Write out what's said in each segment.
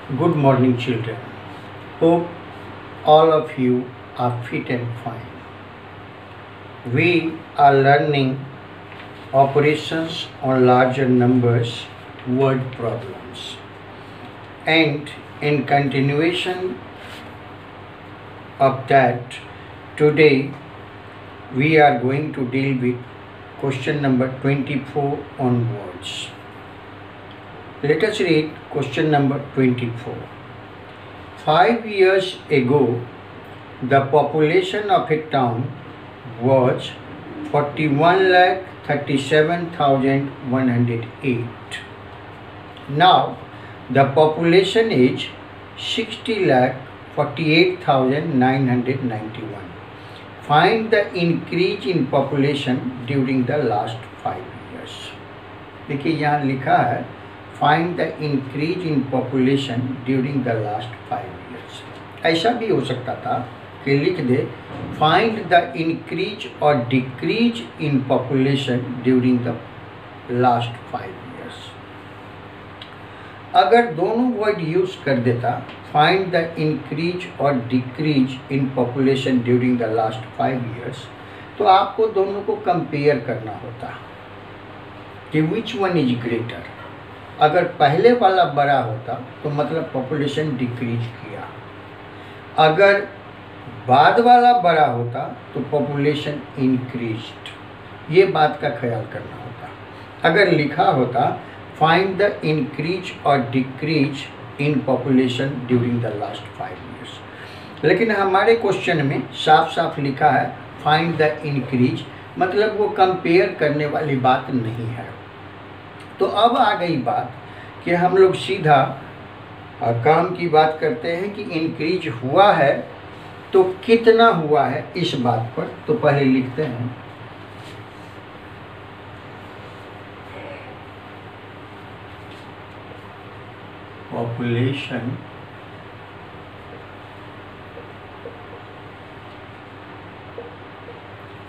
Good morning, children. Hope all of you are fit and fine. We are learning operations on larger numbers, word problems. And in continuation of that, today we are going to deal with question number 24 on words. Let us read question number 24. 5 years ago, the population of a town was 41,37,108. Now, the population is 60,48,991. Find the increase in population during the last 5 years. देखिए यहाँ लिखा है find the increase in population during the last 5 years. ऐसा भी हो सकता था कि लिख दे फाइंड द इंक्रीज और decrease in population during the last 5 years. अगर दोनों वर्ड यूज कर देता फाइंड द इंक्रीज और decrease in population during the last 5 years, तो आपको दोनों को कंपेयर करना होता कि विच वन इज ग्रेटर. अगर पहले वाला बड़ा होता तो मतलब पॉपुलेशन डिक्रीज किया, अगर बाद वाला बड़ा होता तो पॉपुलेशन इंक्रीज्ड. ये बात का ख्याल करना होता. अगर लिखा होता फाइंड द इंक्रीज और decrease in population during the last 5 years, लेकिन हमारे क्वेश्चन में साफ साफ लिखा है फाइंड द इंक्रीज, मतलब वो कंपेयर करने वाली बात नहीं है. तो अब आ गई बात कि हम लोग सीधा काम की बात करते हैं कि इंक्रीज हुआ है तो कितना हुआ है इस बात पर. तो पहले लिखते हैं population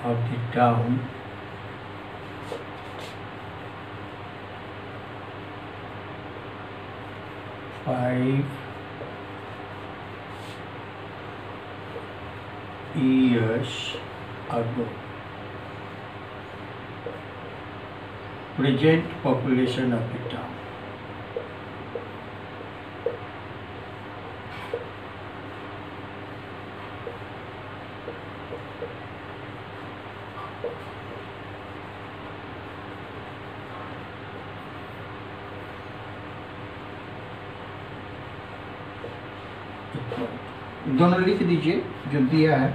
of the town years ago. Present population of the town. दोनों लिख दीजिए जो दिया है.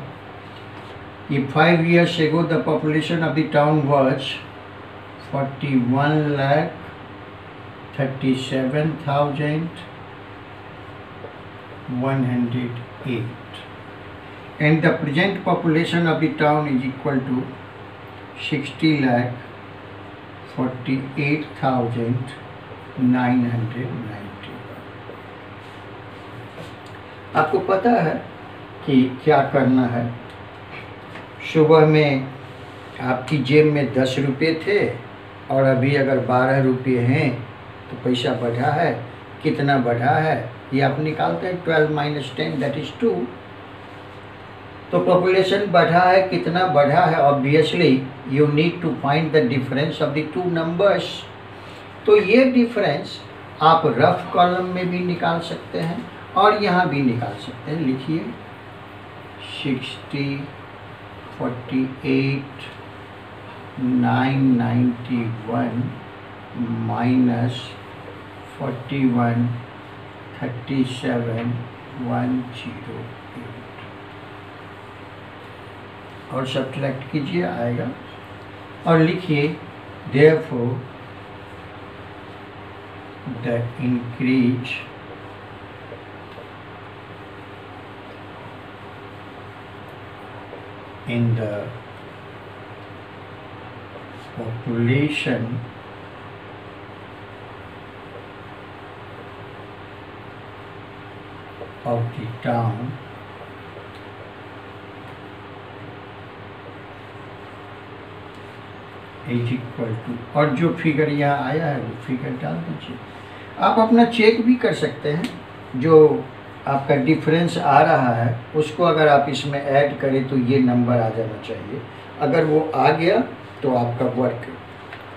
ये 5 years ago the population of the town was 41,37,108 and the present population of the town is equal to 60,48,991. आपको पता है कि क्या करना है. सुबह में आपकी जेब में 10 रुपये थे और अभी अगर 12 रुपये हैं तो पैसा बढ़ा है. कितना बढ़ा है ये आप निकालते हैं. 12 - 10 दैट इज 2. तो पॉपुलेशन बढ़ा है, कितना बढ़ा है. Obviously you need to find the difference of the 2 numbers. तो ये डिफरेंस आप रफ कॉलम में भी निकाल सकते हैं और यहाँ भी निकाल सकते हैं. लिखिए 60,48,991 माइनस 41,37,108 और सब्ट्रैक्ट कीजिए आएगा. और लिखिए therefore the increase in the population of the town is equal to, और जो फिगर यहाँ आया है वो फिगर डाल दीजिए. आप अपना चेक भी कर सकते हैं जो आपका डिफरेंस आ रहा है उसको अगर आप इसमें ऐड करें तो ये नंबर आ जाना चाहिए। अगर वो आ गया तो आपका वर्क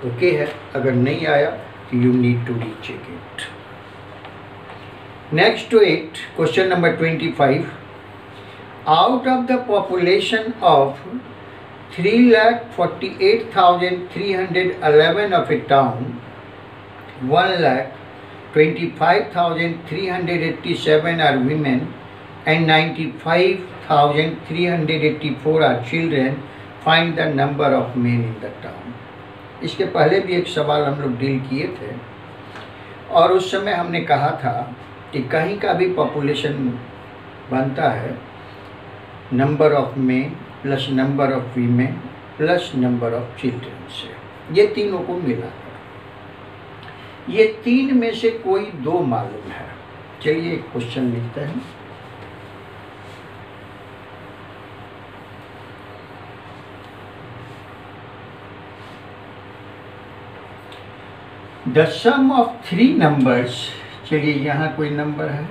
ओके है, अगर नहीं आया तो you need to recheck it. Next to it, question number 25। Out of the population of 3,48,311 of a town, 1,25,387 are women and 95,384 are children. Find the number of men in the town. इसके पहले भी एक सवाल हम लोग deal किए थे और उस समय हमने कहा था कि कहीं का भी पॉपुलेशन बनता है number of main plus number of women plus number of children से, ये तीनों को मिलाकर। ये तीन में से कोई दो मालूम है। चलिए एक क्वेश्चन लिखते हैं। The sum of three numbers, चलिए यहाँ कोई नंबर है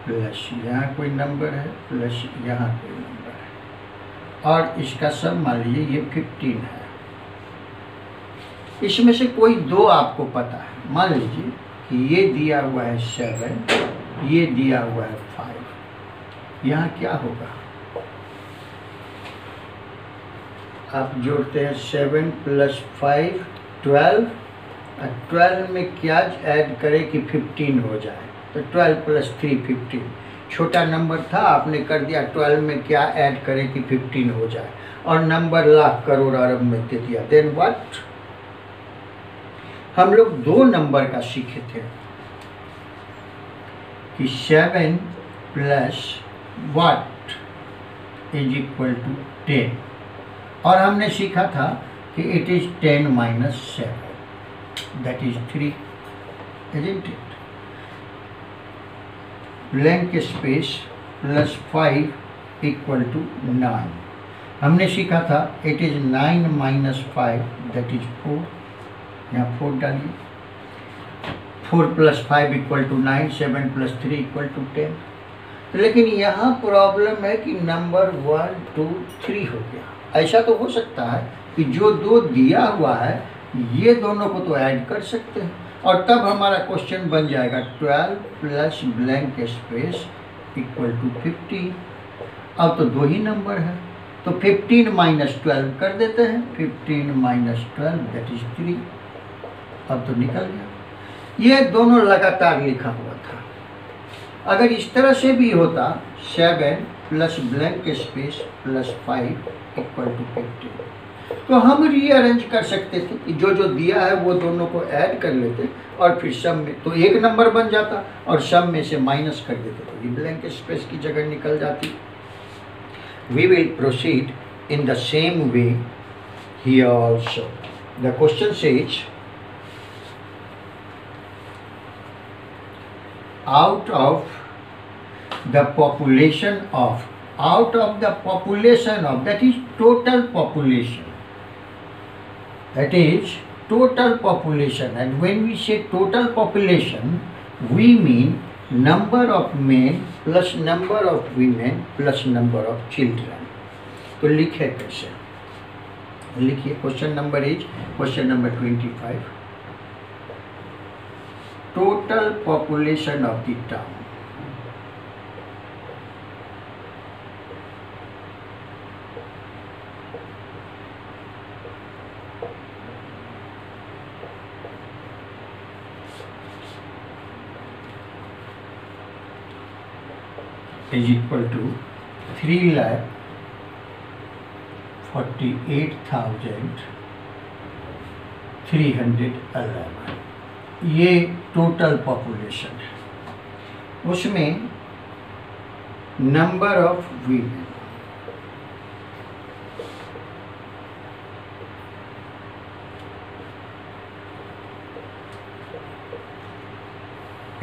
प्लस यहाँ कोई नंबर है प्लस यहाँ कोई नंबर है और इसका सम मान लीजिए ये 15 है। इसमें से कोई दो आपको पता है। मान लीजिए कि ये दिया हुआ है 7, ये दिया हुआ है 5। यहाँ क्या होगा, आप जोड़ते हैं 7 + 5 12 और 12 में क्या ऐड करें कि 15 हो जाए, तो 12 + 3 15। छोटा नंबर था, आपने कर दिया 12 में क्या ऐड करें कि 15 हो जाए और नंबर लाख करोड़ अरब में दे दिया। देन व्हाट, हम लोग दो नंबर का सीखे थे कि 7 + what = 10 और हमने सीखा था कि it is 10 - 7 that is 3, isn't it? Blank space + 5 = 9। हमने सीखा था इट इज 9 - 5 that is 4। यहाँ 4 डालिए। 4 + 5 = 9, 7 + 3 = 10। लेकिन यहाँ प्रॉब्लम है कि नंबर 1 2 3 हो गया। ऐसा तो हो सकता है कि जो दो दिया हुआ है ये दोनों को तो ऐड कर सकते हैं और तब हमारा क्वेश्चन बन जाएगा 12 + ब्लैंक स्पेस = 15। अब तो दो ही नंबर है तो 15 - 12 कर देते हैं। 15 - 12 that is 3। अब तो निकल गया। ये दोनों लगातार लिखा हुआ था। अगर इस तरह से भी होता 7 + ब्लैंक स्पेस + 5 = 15 तो हम रीअरेंज कर सकते थे कि जो जो दिया है वो दोनों को ऐड कर लेते और फिर सम में तो एक नंबर बन जाता और सम में से माइनस कर देते तो ये ब्लैंक स्पेस की जगह निकल जाती। We will proceed in the same way here also. The question says out of the population of that is total population, and when we say total population we mean number of men plus number of women plus number of children। तो लिखे कैसे, लिखिए। Question number 25। total population of the town is equal to 3,48,311। ये total population है। उसमें number of women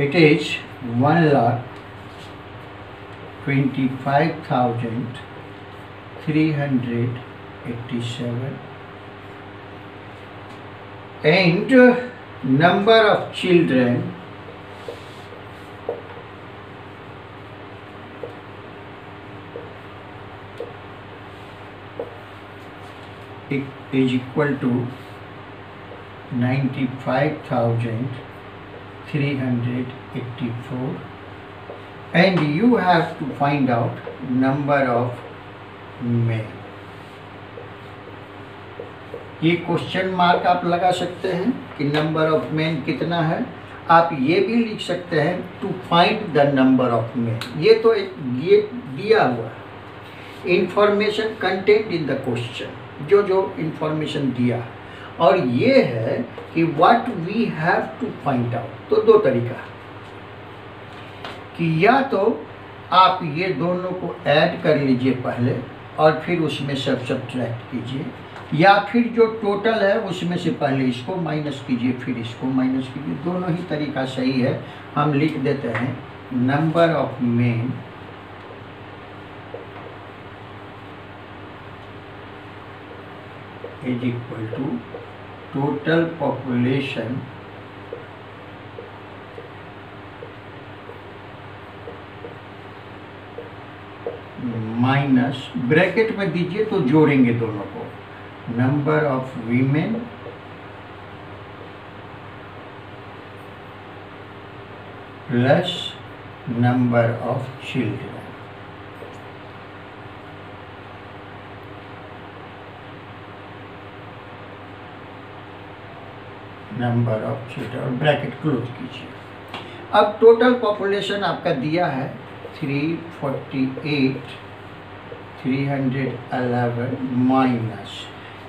it is 1,25,387 and number of children is equal to 95,384 and you have to find out number of men. ये question mark आप लगा सकते हैं कि number of man कितना है। आप ये भी लिख सकते हैं to find the number of man. ये तो ये दिया हुआ है information content in the question, जो इंफॉर्मेशन दिया है, और ये है कि what we have to find out. तो दो तरीका है कि या तो आप ये दोनों को ऐड कर लीजिए पहले और फिर उसमें सब्ट्रैक्ट कीजिए, या फिर जो टोटल है उसमें से पहले इसको माइनस कीजिए फिर इसको माइनस कीजिए। दोनों ही तरीका सही है। हम लिख देते हैं number of men is equal to total population minus, bracket में दीजिए तो जोड़ेंगे दोनों को, number of women plus number of children. Number of children, bracket close कीजिए। अब टोटल पॉपुलेशन आपका दिया है 348,311 minus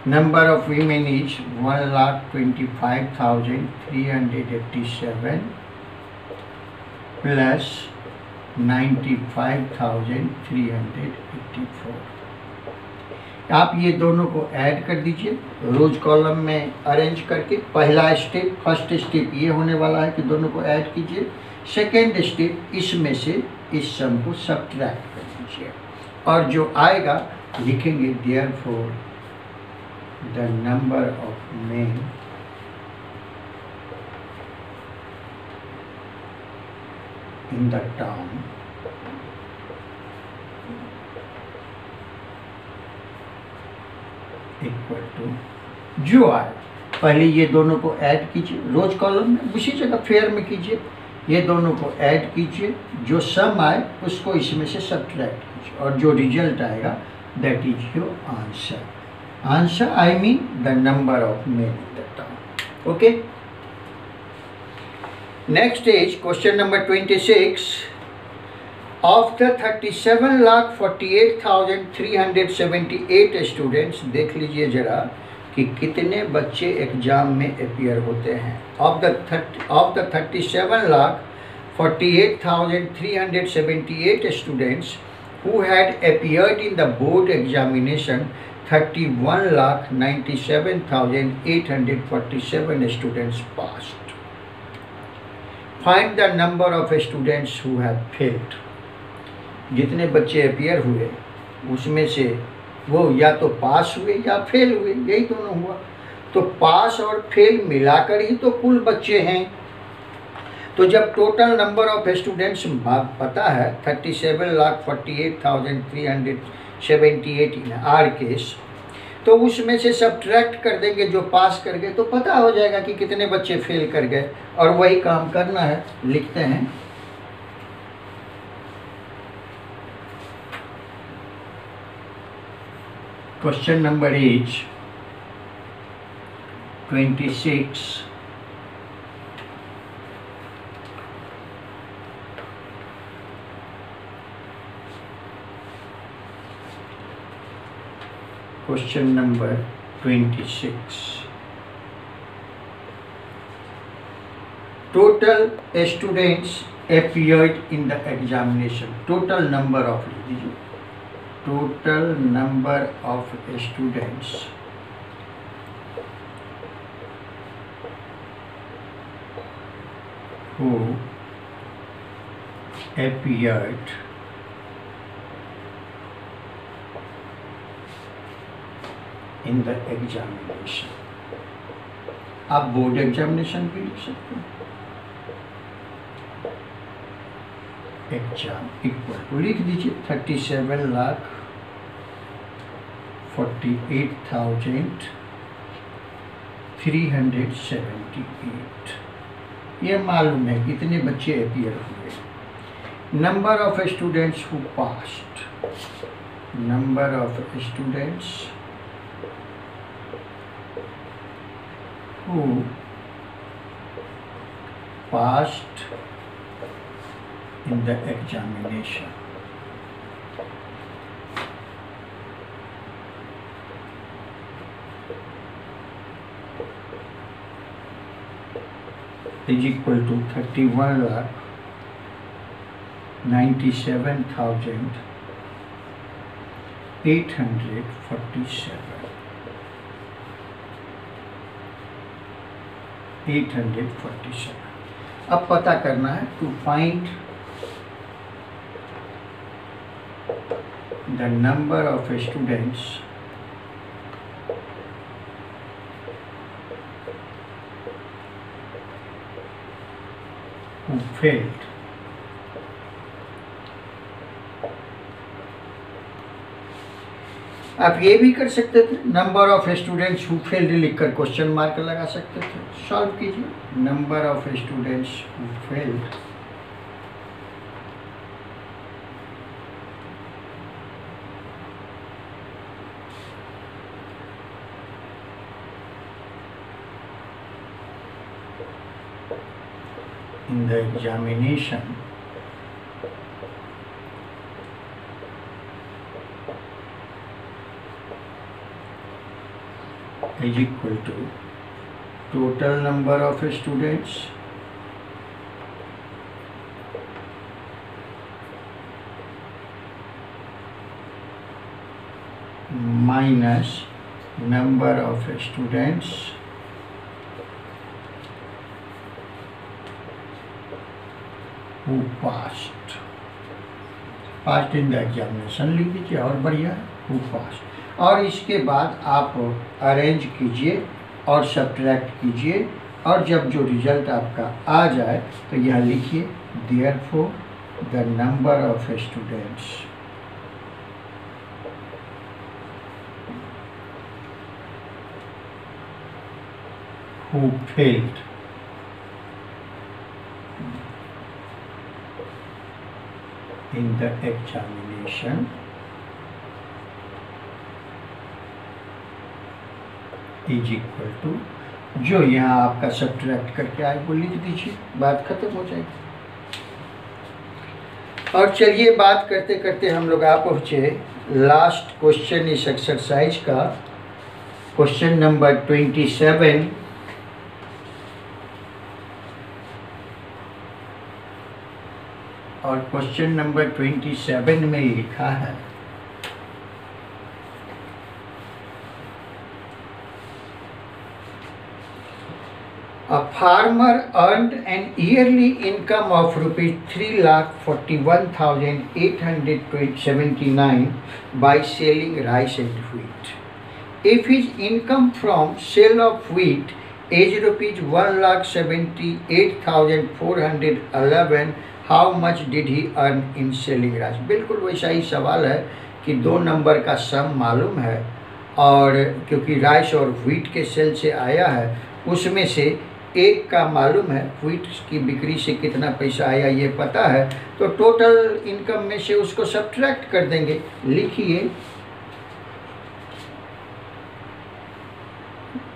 number of women is 1,25,387 plus 95,384। आप ये दोनों को ऐड कर दीजिए रोज कॉलम में अरेंज करके। पहला स्टेप, फर्स्ट स्टेप ये होने वाला है कि दोनों को ऐड कीजिए। सेकेंड स्टेप, इसमें से इस सम को सब्ट्रैक्ट कर दीजिए और जो आएगा लिखेंगे therefore the number of men in the town equal to जो आए। पहले ये दोनों को ऐड कीजिए रोज कॉलम में, उसी जगह फेयर में कीजिए। ये दोनों को ऐड कीजिए, जो सम आए उसको इसमें से सब्ट्रैक्ट कीजिए और जो रिजल्ट आएगा that is your answer. Answer I mean the number of men in the town. Okay, next is question number 26। Of the 37,48,378 students, देख लीजिए जरा कि कितने बच्चे एग्जाम में अपीयर होते हैं। Of the 37,48,378 students who had appeared in the board examination, 31,97,847 students passed. Find the number of students who have failed. जितने बच्चे अपीयर हुए उसमें से वो या तो पास हुए या फेल हुए, यही दोनों हुआ। तो पास और फेल मिलाकर ही तो कुल बच्चे हैं। तो जब टोटल नंबर ऑफ स्टूडेंट्स पता है 37,48,378 इन आर केस, तो उसमें से सब्ट्रैक्ट कर देंगे जो पास कर गए, तो पता हो जाएगा कि कितने बच्चे फेल कर गए। और वही काम करना है, लिखते हैं question number is 26। Question number 26. Total students appeared in the examination. Total number of students who appeared in the examination. आप बोर्ड एग्जामिनेशन भी लिख सकते हैं। एग्जाम इक्वल टू लिख दीजिए 37,48,378 378। ये मालूम है कितने बच्चे अपीयर हुए। Number of students who passed, number of students who passed in the examination is equal to 31,97,847। अब पता करना है to find the number of students who failed. आप ये भी कर सकते थे, number of students who failed लिखकर क्वेश्चन मार्क लगा सकते थे। सॉल्व कीजिए, number of students who failed in the examination is equal to total number of students minus number of students who passed in the examination लिख दीजिए और बढ़िया who passed। और इसके बाद आप अरेंज कीजिए और सब्ट्रैक्ट कीजिए और जब जो रिजल्ट आपका आ जाए तो यह लिखिए therefore the number of students who failed in the examination is equal to, जो यहाँ आपका सब्ट्रैक्ट करके आए वो लिख दीजिए, बात खत्म हो जाएगी। और चलिए बात करते करते हम लोग आ पहुँचे लास्ट क्वेश्चन इस एक्सरसाइज का, क्वेश्चन नंबर 27। और क्वेश्चन नंबर 27 में लिखा है A farmer earned an yearly income of ₹3,41,879 by selling rice and wheat. If his income from sale of wheat is ₹1,78,411, how much did he earn in selling rice. बिल्कुल वैसा ही सवाल है कि दो नंबर का सम मालूम है और क्योंकि राइस और व्हीट के सेल से आया है उसमें से एक का मालूम है, व्हीट की बिक्री से कितना पैसा आया ये पता है, तो टोटल इनकम में से उसको सब्ट्रैक्ट कर देंगे। लिखिए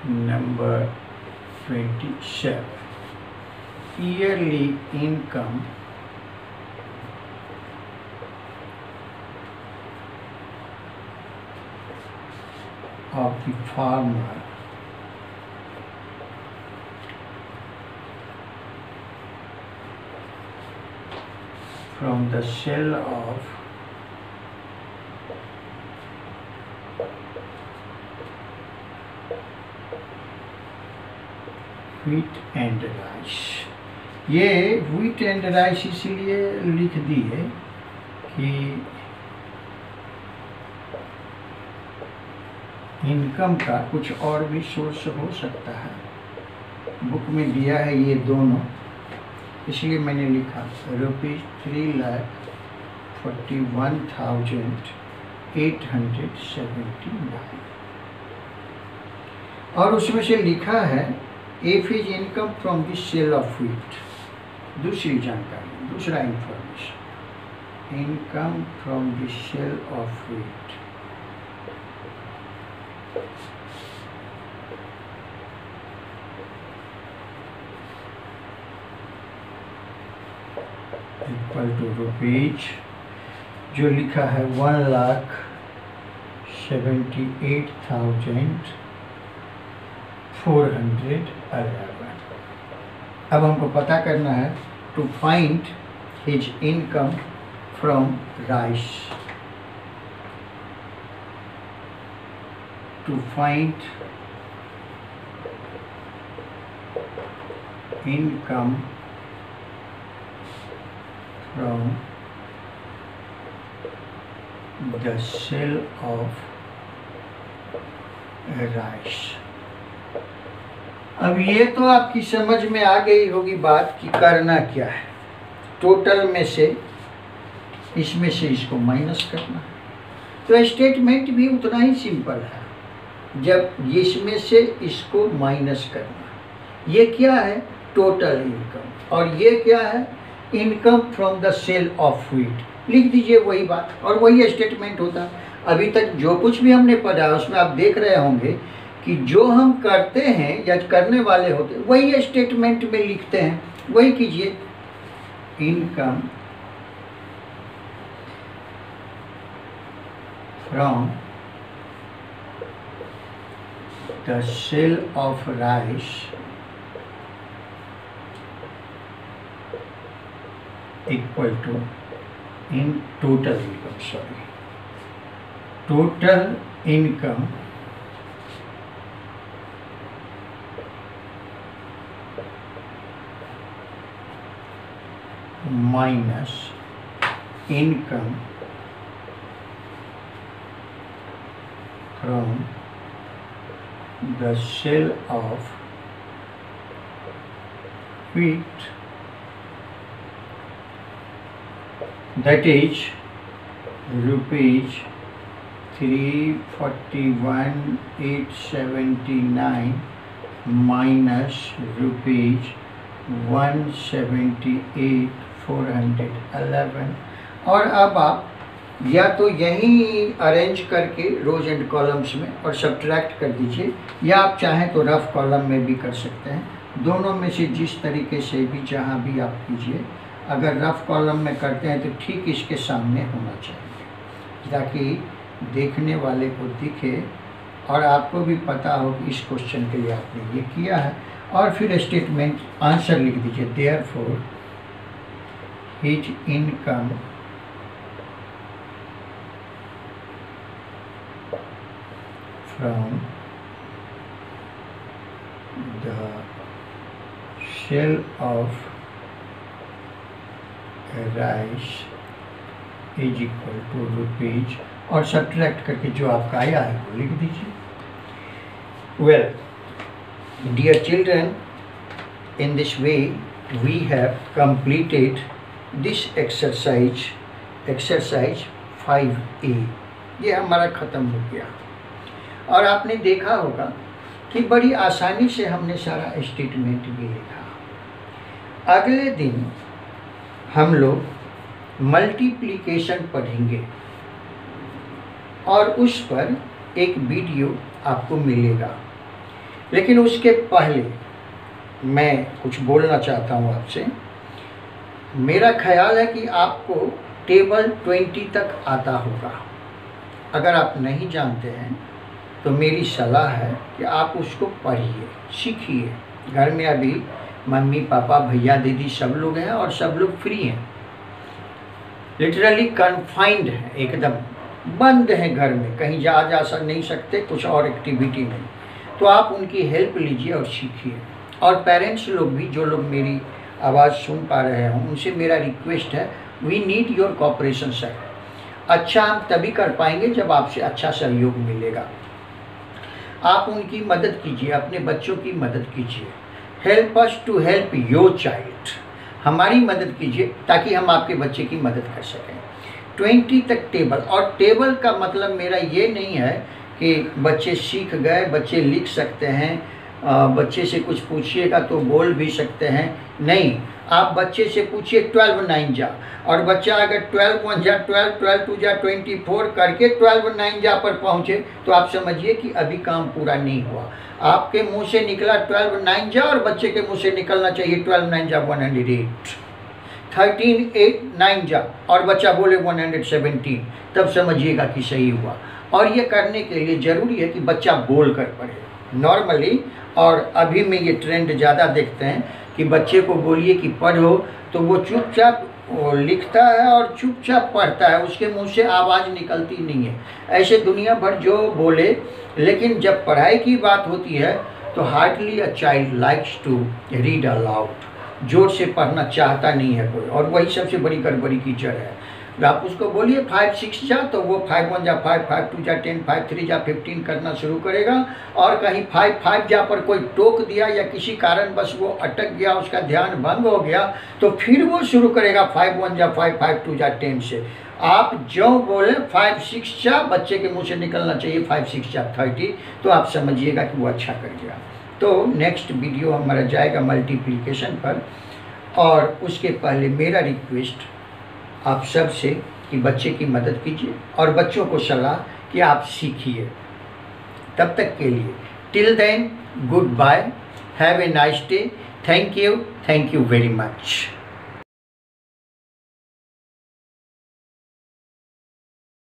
number 27 yearly income of the farmer from the sale of wheat and rice। ये wheat and rice इसीलिए लिख दिए कि इनकम का कुछ और भी सोर्स हो सकता है, बुक में दिया है ये दोनों, इसलिए मैंने लिखा ₹3,41,879। और उसमें से लिखा है F is income from the sale of wheat. दूसरी जानकारी, दूसरा information, income from the sale of wheat equal to rupees, जो लिखा है 1,78,411। अब हमको पता करना है to find his income from rice, to find income from the sale of rice। अब ये तो आपकी समझ में आ गई होगी बात कि करना क्या है। टोटल में से इसमें से इसको माइनस करना है। तो स्टेटमेंट भी उतना ही सिंपल है, जब इसमें से इसको माइनस करना। ये क्या है? Total income. और ये क्या है? Income from the sale of wheat. लिख दीजिए वही बात और वही स्टेटमेंट होता है। अभी तक जो कुछ भी हमने पढ़ा उसमें आप देख रहे होंगे कि जो हम करते हैं या करने वाले होते हैं वही स्टेटमेंट में लिखते हैं। वही कीजिए, income from the sale of rice equal to in total income, sorry, total income minus income from the sale of wheat, that is rupees 341,879 minus rupees 178,411। और अब आप या तो यहीं अरेंज करके रोज एंड कॉलम्स में और सब्ट्रैक्ट कर दीजिए, या आप चाहें तो रफ कॉलम में भी कर सकते हैं। दोनों में से जिस तरीके से भी जहाँ भी आप कीजिए। अगर रफ कॉलम में करते हैं तो ठीक इसके सामने होना चाहिए, ताकि देखने वाले को दिखे और आपको भी पता हो कि इस क्वेश्चन के लिए आपने ये किया है। और फिर स्टेटमेंट आंसर लिख दीजिए, therefore his income from the sale of rice is equal to rupees, और सब्ट्रैक्ट करके जो आपका आया है वो लिख दीजिए। Well dear children, in this way we have completed this exercise 5A। ये हमारा ख़त्म हो गया और आपने देखा होगा कि बड़ी आसानी से हमने सारा स्टेटमेंट भी लिखा। अगले दिन हम लोग मल्टीप्लिकेशन पढ़ेंगे और उस पर एक वीडियो आपको मिलेगा। लेकिन उसके पहले मैं कुछ बोलना चाहता हूँ आपसे। मेरा ख्याल है कि आपको टेबल 20 तक आता होगा। अगर आप नहीं जानते हैं तो मेरी सलाह है कि आप उसको पढ़िए, सीखिए। घर में अभी मम्मी पापा भैया दीदी सब लोग हैं और सब लोग फ्री हैं, लिटरली कन्फाइंड हैं, एकदम बंद हैं घर में, कहीं जा नहीं सकते, कुछ और एक्टिविटी नहीं। तो आप उनकी हेल्प लीजिए और सीखिए। और पेरेंट्स लोग भी, जो लोग मेरी आवाज़ सुन पा रहे हों, उनसे मेरा रिक्वेस्ट है, we need your cooperation sir. अच्छा हम तभी कर पाएंगे जब आपसे अच्छा सहयोग मिलेगा। आप उनकी मदद कीजिए, अपने बच्चों की मदद कीजिए। Help us to help your child. हमारी मदद कीजिए ताकि हम आपके बच्चे की मदद कर सकें। 20 तक टेबल, और टेबल का मतलब मेरा ये नहीं है कि बच्चे सीख गए, बच्चे लिख सकते हैं, बच्चे से कुछ पूछिएगा तो बोल भी सकते हैं। नहीं, आप बच्चे से पूछिए 12 9 जा, और बच्चा अगर 12 1 जा 12, 12 2 जा 24 करके 12 9 जा पर पहुँचे तो आप समझिए कि अभी काम पूरा नहीं हुआ। आपके मुंह से निकला 12 9 जा और बच्चे के मुंह से निकलना चाहिए 12 9 जा 108, 13 8 9 जा और बच्चा बोले 117, तब समझिएगा कि सही हुआ। और ये करने के लिए ज़रूरी है कि बच्चा बोल कर पढ़े नॉर्मली। और अभी में ये ट्रेंड ज़्यादा देखते हैं कि बच्चे को बोलिए कि पढ़ो तो वो चुपचाप लिखता है और चुपचाप पढ़ता है, उसके मुंह से आवाज़ निकलती नहीं है। ऐसे दुनिया भर जो बोले, लेकिन जब पढ़ाई की बात होती है तो hardly a child likes to read aloud, जोर से पढ़ना चाहता नहीं है कोई, और वही सबसे बड़ी गड़बड़ी की जड़ है। आप उसको बोलिए 5 6 जा तो वो 5 1 जा 5, 5 2 जा 10, 5 3 जा 15 करना शुरू करेगा। और कहीं 5 5 जा पर कोई टोक दिया या किसी कारण बस वो अटक गया, उसका ध्यान भंग हो गया, तो फिर वो शुरू करेगा 5 1 जा 5, 5 2 जा 10 से। आप जो बोले 5 6 जा, बच्चे के मुंह से निकलना चाहिए 5 6 जा 30, तो आप समझिएगा कि वो अच्छा कर गया। तो नेक्स्ट वीडियो हमारा जाएगा मल्टीप्लिकेशन पर, और उसके पहले मेरा रिक्वेस्ट आप सब से कि बच्चे की मदद कीजिए और बच्चों को सलाह कि आप सीखिए। तब तक के लिए till then good bye, have a nice day, thank you very much.